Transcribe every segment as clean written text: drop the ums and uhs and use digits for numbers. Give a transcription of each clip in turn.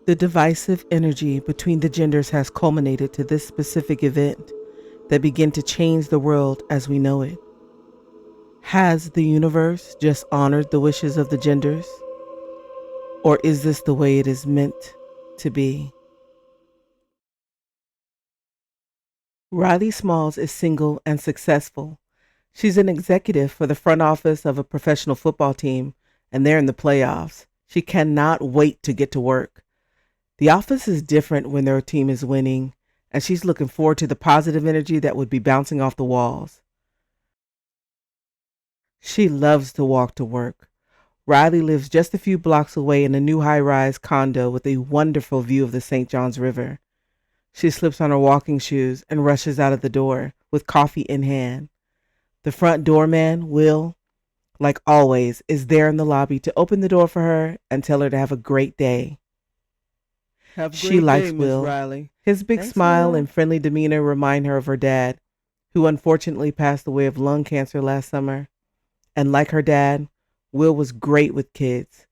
The divisive energy between the genders has culminated to this specific event that began to change the world as we know it. Has the universe just honored the wishes of the genders? Or is this the way it is meant to be? Riley Smalls is single and successful. She's an executive for the front office of a professional football team, and they're in the playoffs. She cannot wait to get to work. The office is different when their team is winning, and she's looking forward to the positive energy that would be bouncing off the walls. She loves to walk to work. Riley lives just a few blocks away in a new high-rise condo with a wonderful view of the St. Johns River. She slips on her walking shoes and rushes out of the door with coffee in hand. The front doorman, Will, like always, is there in the lobby to open the door for her and tell her to have a great day. Have a She great likes day, Miss Will. Riley. His big Thanks, smile Will. and friendly demeanor remind her of her dad, who unfortunately passed away of lung cancer last summer. And like her dad, Will was great with kids.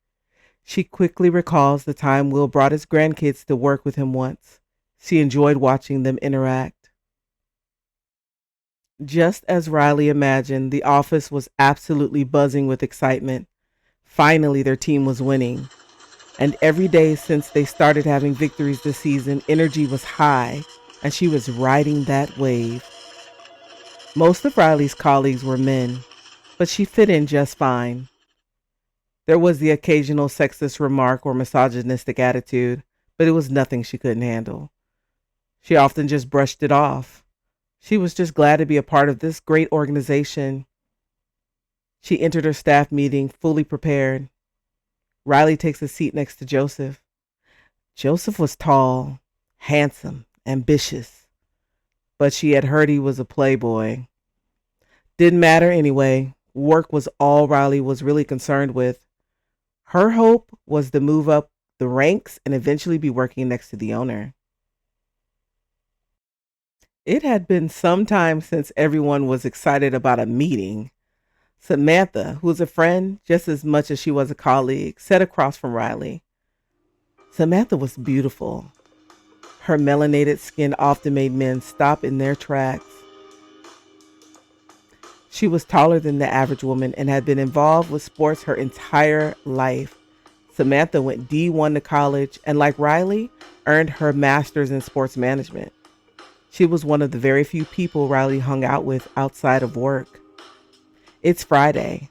She quickly recalls the time Will brought his grandkids to work with him once. She enjoyed watching them interact. Just as Riley imagined, the office was absolutely buzzing with excitement. Finally, their team was winning. And every day since they started having victories this season, energy was high, and she was riding that wave. Most of Riley's colleagues were men, but she fit in just fine. There was the occasional sexist remark or misogynistic attitude, but it was nothing she couldn't handle. She often just brushed it off. She was just glad to be a part of this great organization. She entered her staff meeting fully prepared. Riley takes a seat next to Joseph. Joseph was tall, handsome, ambitious, but she had heard he was a playboy. Didn't matter anyway. Work was all Riley was really concerned with. Her hope was to move up the ranks and eventually be working next to the owner. It had been some time since everyone was excited about a meeting. Samantha, who was a friend just as much as she was a colleague, sat across from Riley. Samantha was beautiful. Her melanated skin often made men stop in their tracks. She was taller than the average woman and had been involved with sports her entire life. Samantha went D1 to college and, like Riley, earned her master's in sports management. She was one of the very few people Riley hung out with outside of work. It's Friday,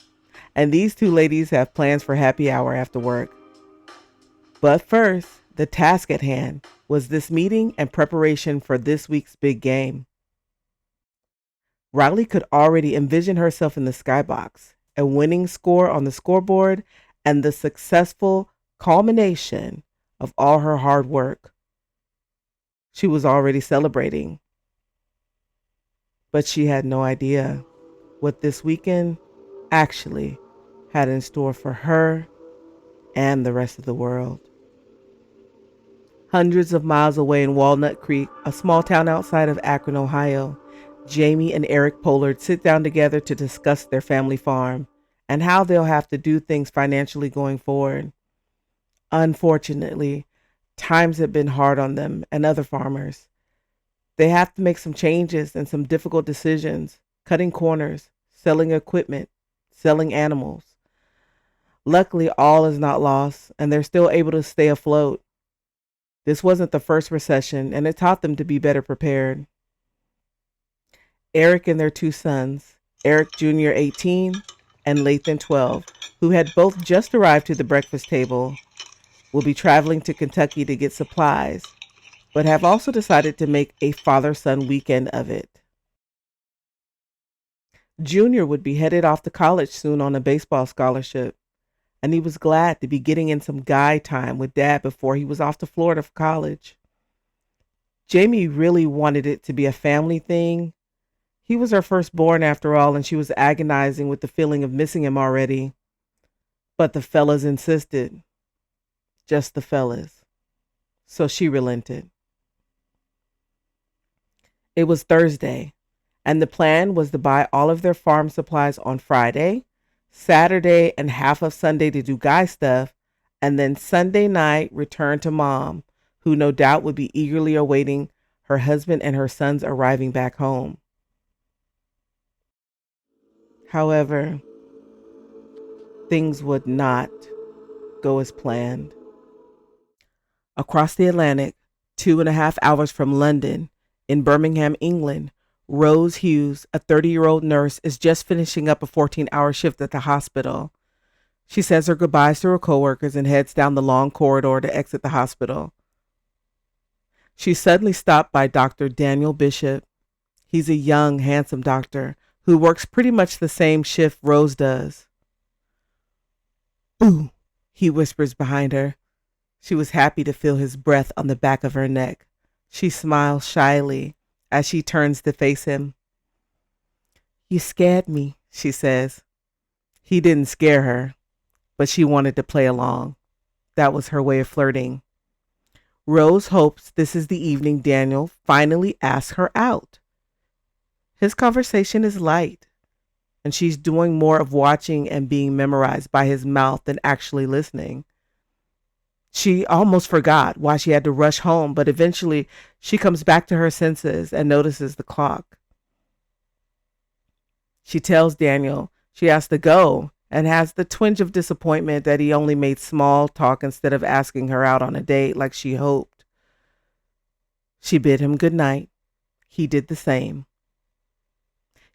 and these two ladies have plans for happy hour after work. But first, the task at hand was this meeting and preparation for this week's big game. Riley could already envision herself in the skybox, a winning score on the scoreboard, and the successful culmination of all her hard work. She was already celebrating, but she had no idea what this weekend actually had in store for her and the rest of the world. Hundreds of miles away in Walnut Creek, a small town outside of Akron, Ohio, Jamie and Eric Pollard sit down together to discuss their family farm and how they'll have to do things financially going forward. Unfortunately, times have been hard on them and other farmers. They have to make some changes and some difficult decisions, cutting corners, selling equipment, selling animals. Luckily, all is not lost, and they're still able to stay afloat. This wasn't the first recession, and it taught them to be better prepared. Eric and their two sons, Eric Jr. 18 and Lathan 12, who had both just arrived to the breakfast table, will be traveling to Kentucky to get supplies, but have also decided to make a father-son weekend of it. Junior would be headed off to college soon on a baseball scholarship, and he was glad to be getting in some guy time with Dad before he was off to Florida for college. Jamie really wanted it to be a family thing. He was her firstborn after all, and she was agonizing with the feeling of missing him already. But the fellas insisted. Just the fellas. So she relented. It was Thursday, and the plan was to buy all of their farm supplies on Friday, Saturday, and half of Sunday to do guy stuff, And then Sunday night returned to Mom, who no doubt would be eagerly awaiting her husband and her sons arriving back home. However, things would not go as planned. Across the Atlantic, 2.5 hours from London, in Birmingham, England, Rose Hughes, a 30-year-old nurse, is just finishing up a 14-hour shift at the hospital. She says her goodbyes to her coworkers and heads down the long corridor to exit the hospital. She's suddenly stopped by Dr. Daniel Bishop. He's a young, handsome doctor who works pretty much the same shift Rose does. "Boo," he whispers behind her. She was happy to feel his breath on the back of her neck. She smiles shyly as she turns to face him. "You scared me," she says. He didn't scare her, but she wanted to play along. That was her way of flirting. Rose hopes this is the evening Daniel finally asks her out. His conversation is light, and she's doing more of watching and being memorized by his mouth than actually listening. She almost forgot why she had to rush home, but eventually she comes back to her senses and notices the clock. She tells Daniel she has to go and has the twinge of disappointment that he only made small talk instead of asking her out on a date like she hoped. She bid him good night. He did the same.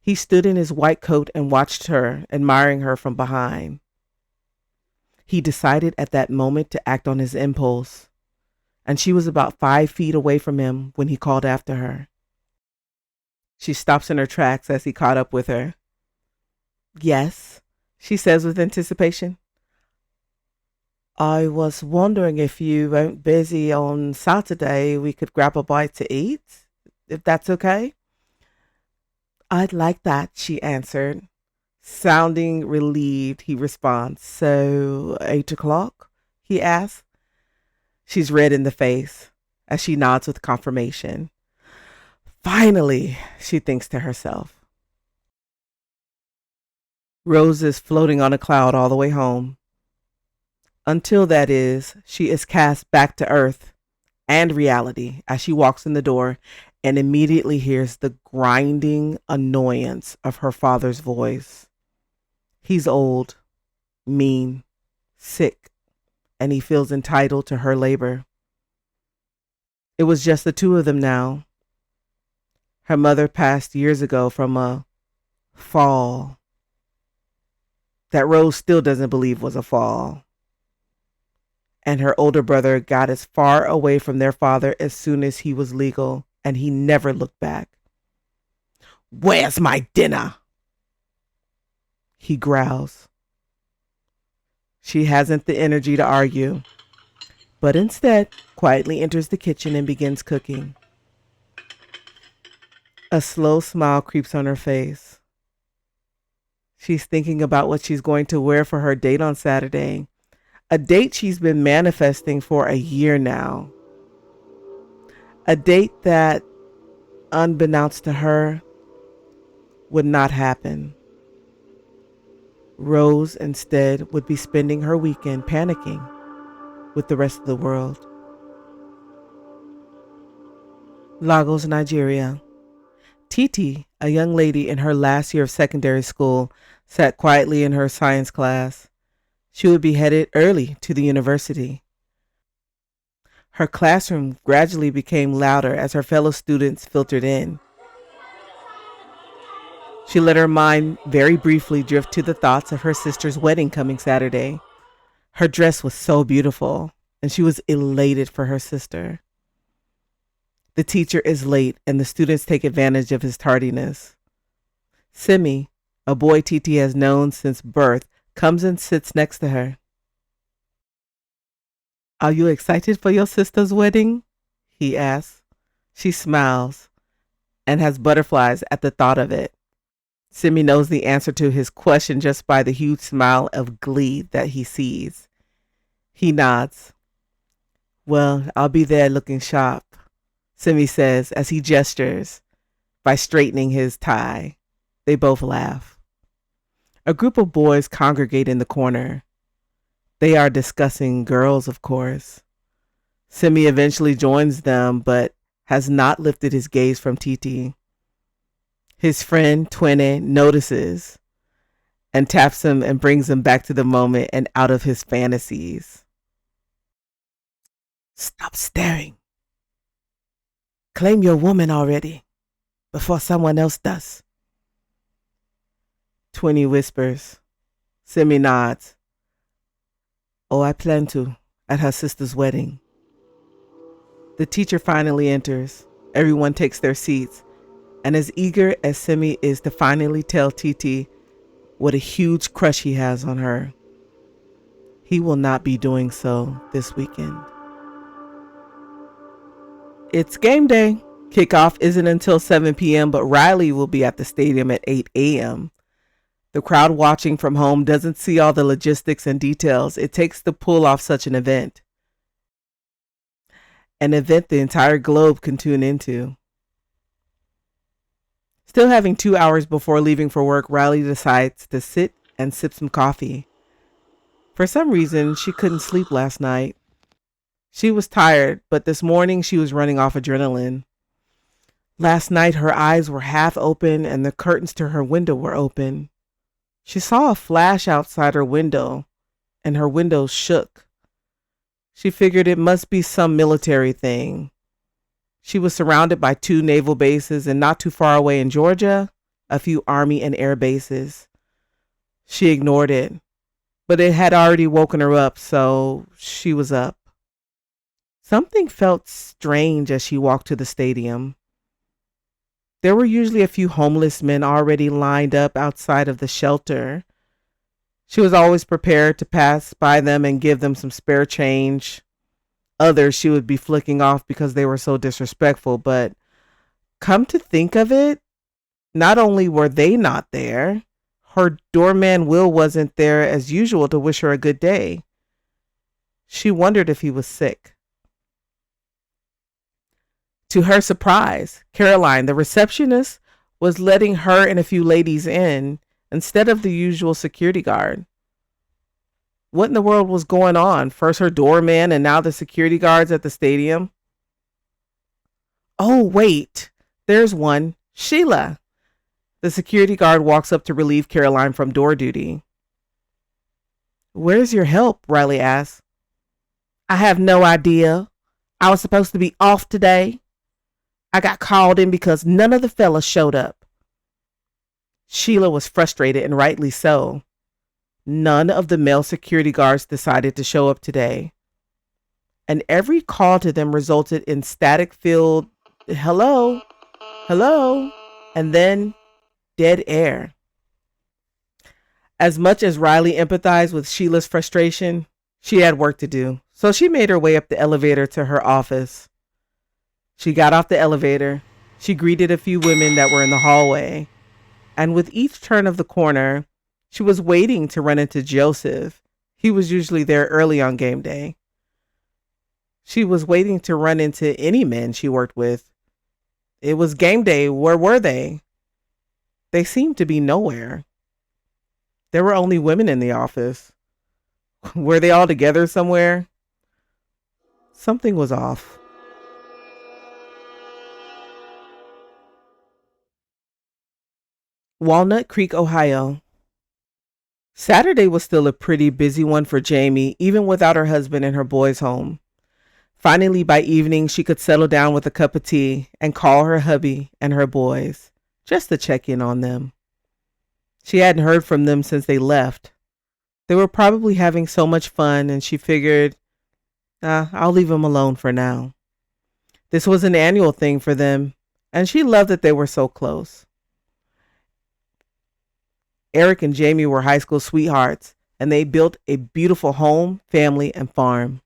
He stood in his white coat and watched her, admiring her from behind. He decided at that moment to act on his impulse, and she was about 5 feet away from him when he called after her. She stops in her tracks as he caught up with her. "Yes," she says with anticipation. "I was wondering if you weren't busy on Saturday, we could grab a bite to eat, if that's okay." "I'd like that," she answered. Sounding relieved, he responds. "So, 8 o'clock?" he asks. She's red in the face as she nods with confirmation. Finally, she thinks to herself. Rose is floating on a cloud all the way home. Until, that is, she is cast back to earth and reality as she walks in the door and immediately hears the grinding annoyance of her father's voice. He's old, mean, sick, and he feels entitled to her labor. It was just the two of them now. Her mother passed years ago from a fall that Rose still doesn't believe was a fall. And her older brother got as far away from their father as soon as he was legal, and he never looked back. "Where's my dinner?" he growls. She hasn't the energy to argue, but instead quietly enters the kitchen and begins cooking. A slow smile creeps on her face. She's thinking about what she's going to wear for her date on Saturday, a date she's been manifesting for a year now. A date that, unbeknownst to her, would not happen. Rose instead would be spending her weekend panicking with the rest of the world. Lagos, Nigeria. Titi, a young lady in her last year of secondary school, sat quietly in her science class. She would be headed early to the university. Her classroom gradually became louder as her fellow students filtered in. She let her mind very briefly drift to the thoughts of her sister's wedding coming Saturday. Her dress was so beautiful, and she was elated for her sister. The teacher is late, and the students take advantage of his tardiness. Simi, a boy Titi has known since birth, comes and sits next to her. "Are you excited for your sister's wedding?" he asks. She smiles and has butterflies at the thought of it. Simi knows the answer to his question just by the huge smile of glee that he sees. He nods. "Well, I'll be there looking sharp," Simi says as he gestures by straightening his tie. They both laugh. A group of boys congregate in the corner. They are discussing girls, of course. Simi eventually joins them, but has not lifted his gaze from Titi. His friend, Twene, notices and taps him and brings him back to the moment and out of his fantasies. Stop staring. Claim your woman already before someone else does. Twinny whispers. Simi nods. Oh, I plan to, at her sister's wedding. The teacher finally enters. Everyone takes their seats, and as eager as Simi is to finally tell Titi what a huge crush he has on her, he will not be doing so this weekend. It's game day. Kickoff isn't until 7 p.m., but Riley will be at the stadium at 8 a.m. The crowd watching from home doesn't see all the logistics and details it takes to pull off such an event. An event the entire globe can tune into. Still having 2 hours before leaving for work, Riley decides to sit and sip some coffee. For some reason, she couldn't sleep last night. She was tired, but this morning she was running off adrenaline. Last night her eyes were half open and the curtains to her window were open. She saw a flash outside her window, and her window shook. She figured it must be some military thing. She was surrounded by 2 naval bases, and not too far away in Georgia, a few Army and air bases. She ignored it, but it had already woken her up, so she was up. Something felt strange as she walked to the stadium. There were usually a few homeless men already lined up outside of the shelter. She was always prepared to pass by them and give them some spare change. Others she would be flicking off because they were so disrespectful, but come to think of it, not only were they not there, her doorman Will wasn't there as usual to wish her a good day. She wondered if he was sick. To her surprise, Caroline, the receptionist, was letting her and a few ladies in instead of the usual security guard. What in the world was going on? First her doorman and now the security guards at the stadium. Oh, wait, there's one. Sheila. The security guard walks up to relieve Caroline from door duty. Where's your help? Riley asks. I have no idea. I was supposed to be off today. I got called in because none of the fellas showed up. Sheila was frustrated, and rightly so. None of the male security guards decided to show up today, and every call to them resulted in static-filled hello, hello, and then dead air. As much as Riley empathized with Sheila's frustration, she had work to do, so she made her way up the elevator to her office. She got off the elevator. She greeted a few women that were in the hallway, and with each turn of the corner, she was waiting to run into Joseph. He was usually there early on game day. She was waiting to run into any men she worked with. It was game day. Where were they? They seemed to be nowhere. There were only women in the office. Were they all together somewhere? Something was off. Walnut Creek, Ohio. Saturday was still a pretty busy one for Jamie, even without her husband and her boys home. Finally, by evening, she could settle down with a cup of tea and call her hubby and her boys, just to check in on them. She hadn't heard from them since they left. They were probably having so much fun, and she figured, I'll leave them alone for now. This was an annual thing for them, and she loved that they were so close. Eric and Jamie were high school sweethearts, and they built a beautiful home, family, and farm.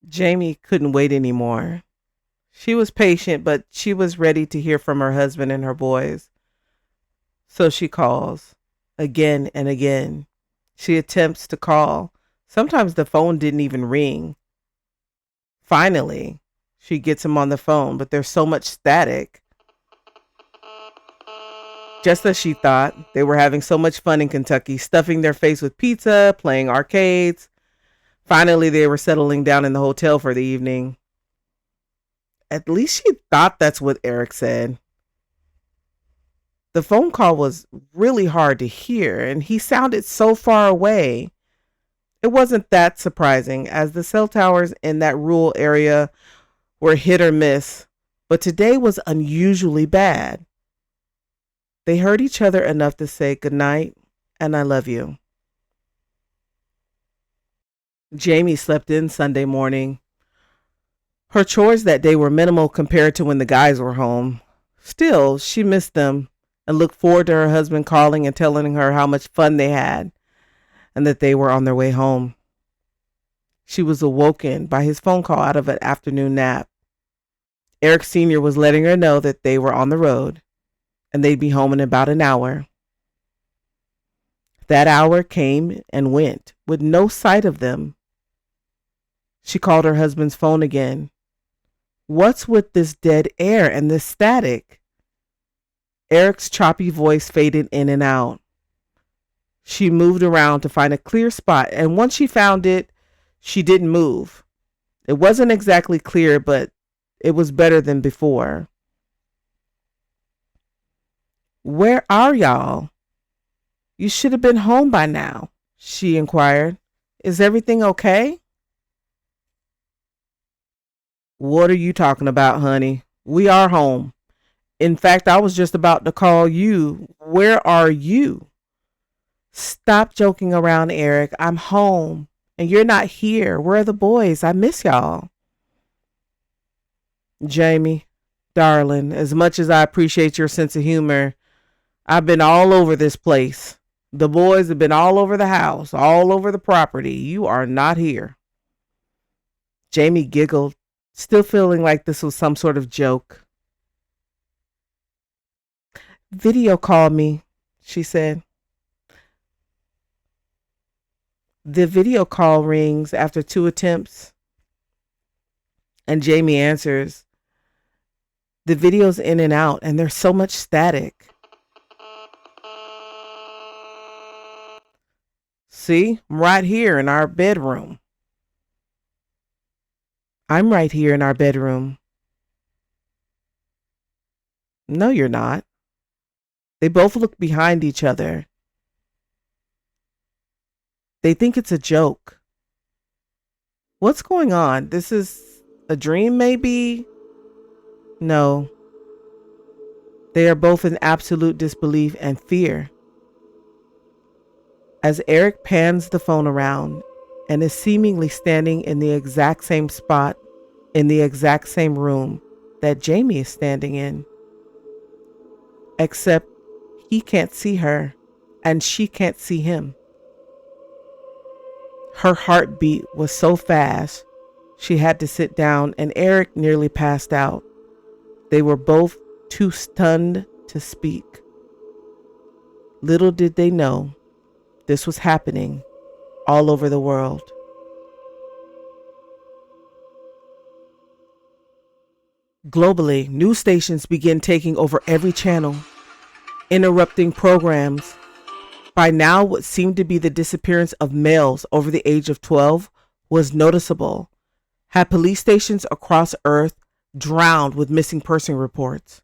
Jamie couldn't wait anymore. She was patient, but she was ready to hear from her husband and her boys. So she calls again and again. She attempts to call. Sometimes the phone didn't even ring. Finally, she gets him on the phone, but there's so much static. Just as she thought, they were having so much fun in Kentucky, stuffing their face with pizza, playing arcades. Finally, they were settling down in the hotel for the evening. At least she thought that's what Eric said. The phone call was really hard to hear, and he sounded so far away. It wasn't that surprising, as the cell towers in that rural area were hit or miss, but today was unusually bad. They heard each other enough to say good night and I love you. Jamie slept in Sunday morning. Her chores that day were minimal compared to when the guys were home. Still, she missed them and looked forward to her husband calling and telling her how much fun they had and that they were on their way home. She was awoken by his phone call out of an afternoon nap. Eric Sr. was letting her know that they were on the road and they'd be home in about an hour. That hour came and went with no sight of them. She called her husband's phone again. What's with this dead air and this static? Eric's choppy voice faded in and out. She moved around to find a clear spot, and once she found it, she didn't move. It wasn't exactly clear, but it was better than before. Where are y'all? You should have been home by now, she inquired. Is everything okay? What are you talking about, honey? We are home. In fact, I was just about to call you. Where are you? Stop joking around, Eric. I'm home, and you're not here. Where are the boys? I miss y'all. Jamie, darling, as much as I appreciate your sense of humor, I've been all over this place. The boys have been all over the house, all over the property. You are not here. Jamie giggled, still feeling like this was some sort of joke. Video call me, she said. The video call rings after 2 attempts, and Jamie answers. The video's in and out, and there's so much static. See, I'm right here in our bedroom. I'm right here in our bedroom. No, you're not. They both look behind each other. They think it's a joke. What's going on? This is a dream, maybe? No. They are both in absolute disbelief and fear. As Eric pans the phone around and is seemingly standing in the exact same spot in the exact same room that Jamie is standing in. Except he can't see her and she can't see him. Her heartbeat was so fast, she had to sit down, and Eric nearly passed out. They were both too stunned to speak. Little did they know, this was happening all over the world. Globally, news stations began taking over every channel, interrupting programs. By now, what seemed to be the disappearance of males over the age of 12 was noticeable, had police stations across Earth drowned with missing person reports.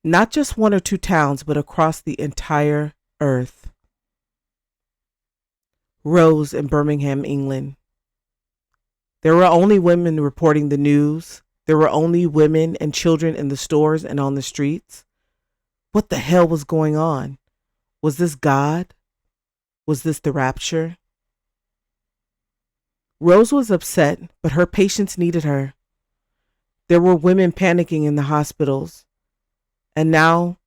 Not just 1 or 2 towns, but across the entire Earth. Rose in Birmingham, England. There were only women reporting the news. There were only women and children in the stores and on the streets. What the hell was going on? Was this God? Was this the rapture? Rose was upset, but her patients needed her. There were women panicking in the hospitals, and now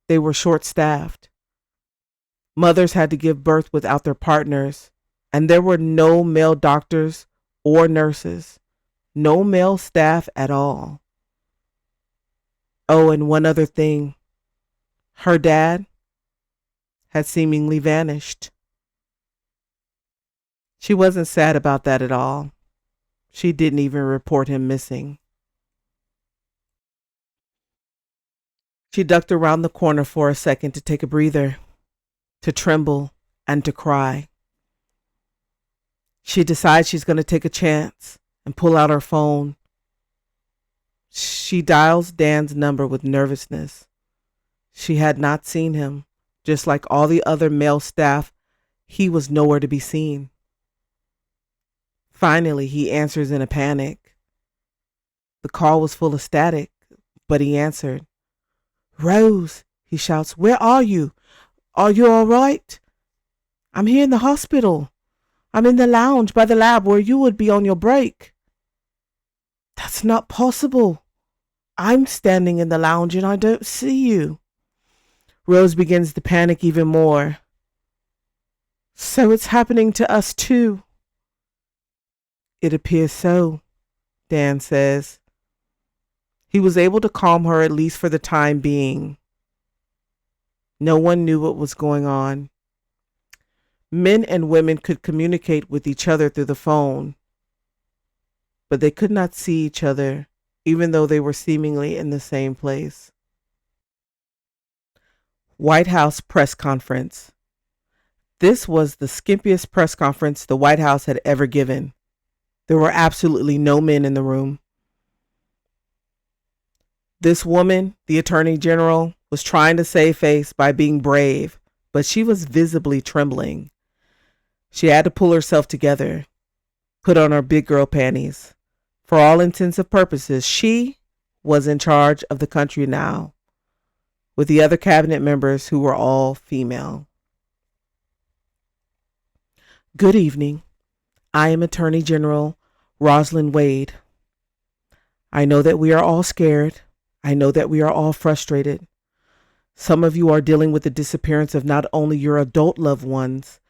they were short-staffed. Mothers had to give birth without their partners, and there were no male doctors or nurses, no male staff at all. Oh, and one other thing. Her dad had seemingly vanished. She wasn't sad about that at all. She didn't even report him missing. She ducked around the corner for a second to take a breather, to tremble, and to cry. She decides she's going to take a chance and pull out her phone. She dials Dan's number with nervousness. She had not seen him. Just like all the other male staff, he was nowhere to be seen. Finally, he answers in a panic. The call was full of static, but he answered. "Rose," he shouts, "where are you? Are you all right? I'm here in the hospital. I'm in the lounge by the lab where you would be on your break." "That's not possible. I'm standing in the lounge and I don't see you." Rose begins to panic even more. "So it's happening to us too." "It appears so," Dan says. He was able to calm her, at least for the time being. No one knew what was going on. Men and women could communicate with each other through the phone, but they could not see each other, even though they were seemingly in the same place. White House press conference. This was the skimpiest press conference the White House had ever given. There were absolutely no men in the room. This woman, the Attorney General, was trying to save face by being brave, but she was visibly trembling. She had to pull herself together, put on her big girl panties. For all intents and purposes, she was in charge of the country now, with the other cabinet members who were all female. "Good evening. I am Attorney General Rosalind Wade. I know that we are all scared. I know that we are all frustrated. Some of you are dealing with the disappearance of not only your adult loved ones,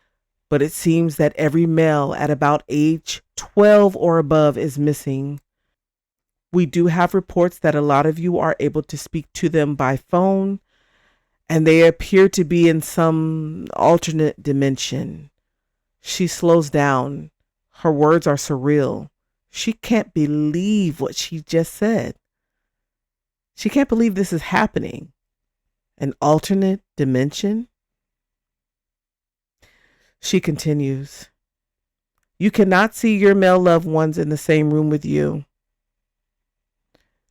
but it seems that every male at about age 12 or above is missing. We do have reports that a lot of you are able to speak to them by phone, and they appear to be in some alternate dimension." She slows down. Her words are surreal. She can't believe what she just said. She can't believe this is happening. An alternate dimension? She continues. "You cannot see your male loved ones in the same room with you.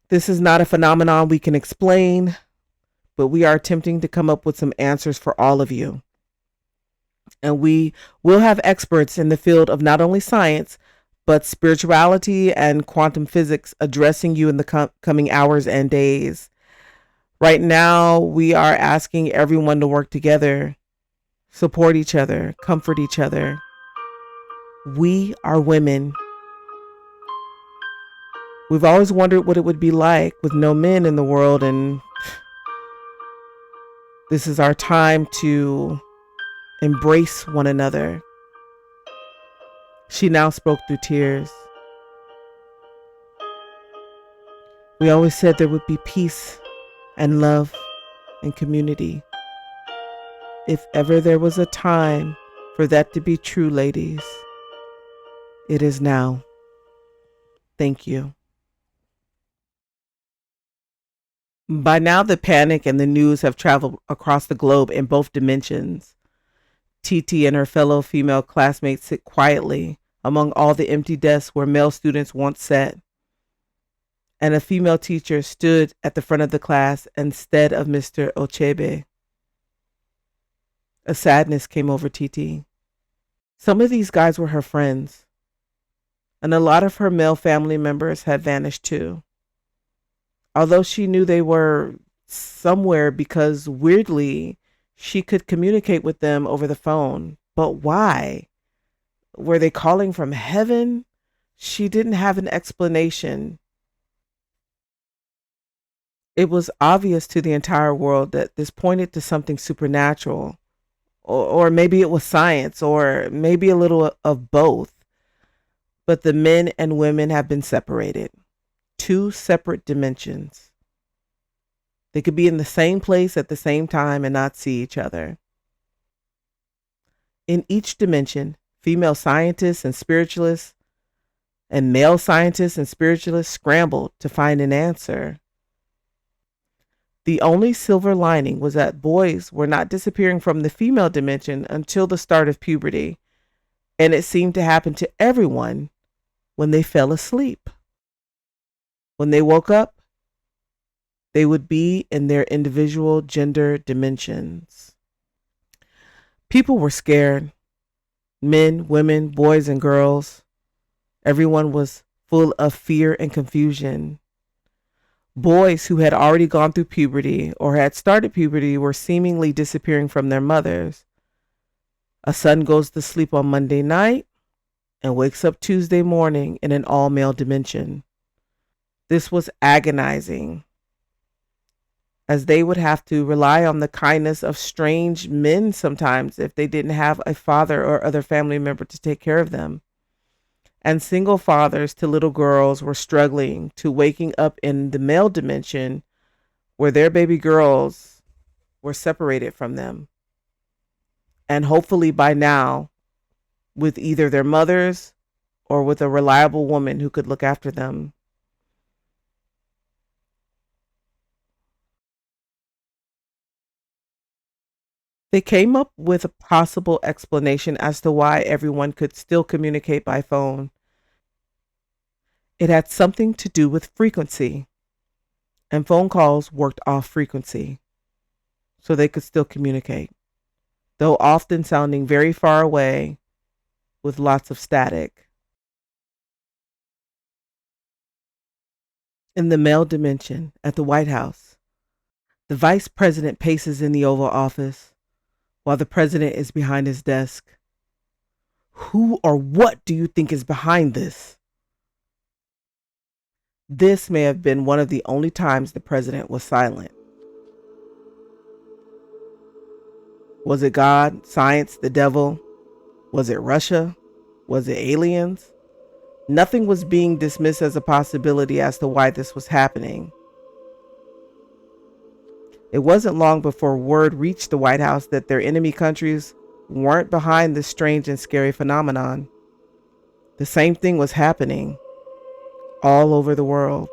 This is not a phenomenon we can explain, but we are attempting to come up with some answers for all of you. And we will have experts in the field of not only science, but spirituality and quantum physics addressing you in the coming hours and days. Right now, we are asking everyone to work together, support each other, comfort each other. We are women. We've always wondered what it would be like with no men in the world, and this is our time to embrace one another." She now spoke through tears. "We always said there would be peace and love and community. If ever there was a time for that to be true, ladies, it is now. Thank you." By now, the panic and the news have traveled across the globe in both dimensions. TT and her fellow female classmates sit quietly among all the empty desks where male students once sat. And a female teacher stood at the front of the class instead of Mr. Ochebe. A sadness came over TT. Some of these guys were her friends, and a lot of her male family members had vanished too. Although she knew they were somewhere because, weirdly, she could communicate with them over the phone. But why? Were they calling from heaven? She didn't have an explanation. It was obvious to the entire world that this pointed to something supernatural, or maybe it was science, or maybe a little of both. But the men and women have been separated. Two separate dimensions. They could be in the same place at the same time and not see each other. In each dimension, female scientists and spiritualists and male scientists and spiritualists scrambled to find an answer. The only silver lining was that boys were not disappearing from the female dimension until the start of puberty, and it seemed to happen to everyone when they fell asleep. When they woke up, they would be in their individual gender dimensions. People were scared. Men, women, boys, and girls. Everyone was full of fear and confusion. Boys who had already gone through puberty or had started puberty were seemingly disappearing from their mothers. A son goes to sleep on Monday night and wakes up Tuesday morning in an all-male dimension. This was agonizing, as they would have to rely on the kindness of strange men sometimes if they didn't have a father or other family member to take care of them. And single fathers to little girls were struggling to waking up in the male dimension where their baby girls were separated from them. And hopefully by now, with either their mothers or with a reliable woman who could look after them. They came up with a possible explanation as to why everyone could still communicate by phone. It had something to do with frequency, and phone calls worked off frequency, so they could still communicate, though often sounding very far away with lots of static. In the male dimension at the White House, the vice president paces in the Oval Office while the president is behind his desk. Who or what do you think is behind this? This may have been one of the only times the president was silent. Was it God, science, the devil? Was it Russia? Was it aliens? Nothing was being dismissed as a possibility as to why this was happening. It wasn't long before word reached the White House that their enemy countries weren't behind this strange and scary phenomenon. The same thing was happening all over the world.